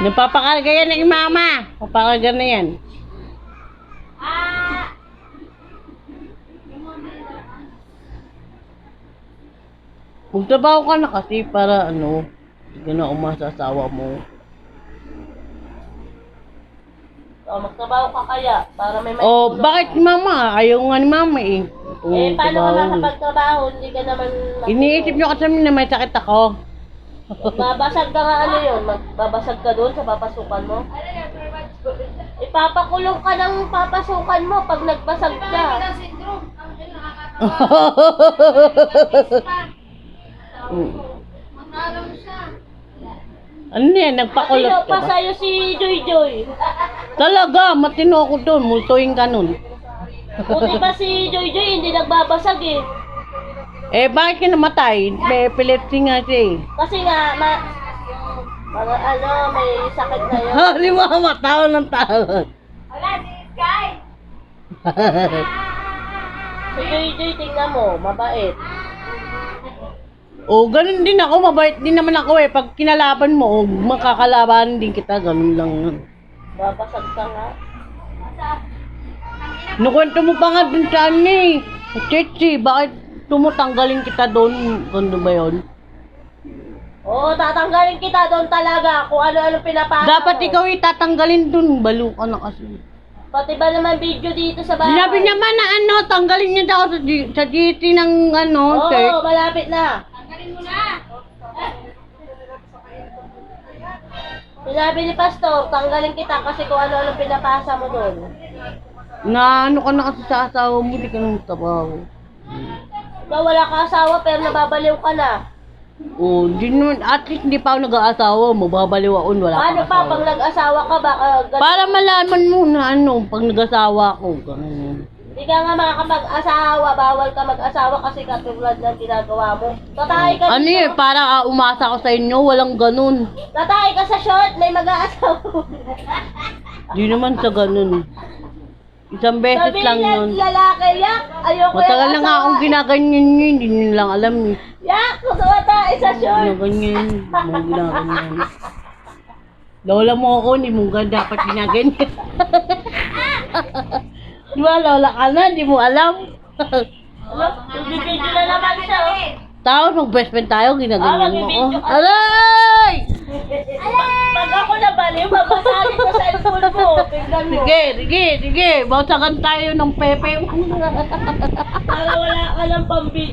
Napapakarga yan ng mama. Papakarga na yan. Magtrabaho ka na kasi para ano, hindi ka na umasa sa asawa mo. O, magtrabaho ka kaya para may Oh, bakit mama? Ayaw nga ni mama eh. Eh, paano ka makapagtrabaho? Hindi ka naman... Iniisip nyo kasi na may sakit ako. Babasag ka nga ano yun? Magbabasag ka doon sa papasukan mo? Ipapakulong ka ng papasukan mo pag nagbasag ka. Ano yan? Nagpakulot Matino ka pa ba? sa'yo si Joy Joy. Talaga, matino ako doon. Multuin ka nun. Buti pa si Joy Joy, hindi nagbabasag eh. Eh, bakit ka namatay? May epilepsy nga siya eh. Kasi nga, mga ano, may sakit na yun. Di ba matawa ng tawag? Wala, si Sky! Si Joy Joy, tingnan mo, mabait. Oh, ganun din ako. Mabait din naman ako eh. Pag kinalaban mo, oh, makakalaban din kita. Ganun lang yun. Babasag ka nga. Nukwento mo pa nga dun sa ano eh. Chichi, bakit tumutanggalin kita doon? Ano ba yun? Oo, tatanggalin kita doon talaga kung ano-ano pinapasa Dapat mo. ikaw itatanggalin dun. Balo ka na kasi. Pati ba naman video dito sa bahay? Sinabi niya man na ano, tanggalin niya daw sa GT ng ano, Oo, church. malapit na. Tanggalin mo na. Sinabi ni Pastor, tanggalin kita kasi kung ano-ano pinapasa mo doon. Na ano ka na kasi sa asawa mo, di ka nang trabaho. Ikaw wala ka asawa pero nababaliw ka na. Oh, di naman, at least hindi pa ako nag-aasawa, mababaliw ako, wala Ano kang pa, asawa. pag nag-asawa ka, baka Para malaman mo na ano, pag nag-asawa ako, ganun. Hindi ka nga makakapag-asawa, bawal ka mag-asawa kasi katulad ng ginagawa mo. Tatay ka Ano dito. eh, para umasa ako sa inyo, walang ganun. Tatay ka sa short, may mag-aasawa. Di naman sa ganun. Isang beses Sabi lang niya, yun. lalaki, yak, ayoko Matagal na nga akong ginaganyan yun, hindi nyo lang alam eh. Yak, kusuwa tayo sa short. Ginaganyan, mga ginaganyan. Lola mo ako, hindi mo dapat ginaganyan. Di ba, lola ka na, hindi mo alam. Ano? Nagbibidyo na naman siya, oh. Tapos mag-best friend tayo, ginaganyan mo ako. magbibidyo ka. Aray! Pag ako nabaliw, mabasagin ko sa cellphone mo. Tingnan mo. Sige. Bausagan tayo ng pepe. Para wala ka ng pambidyo.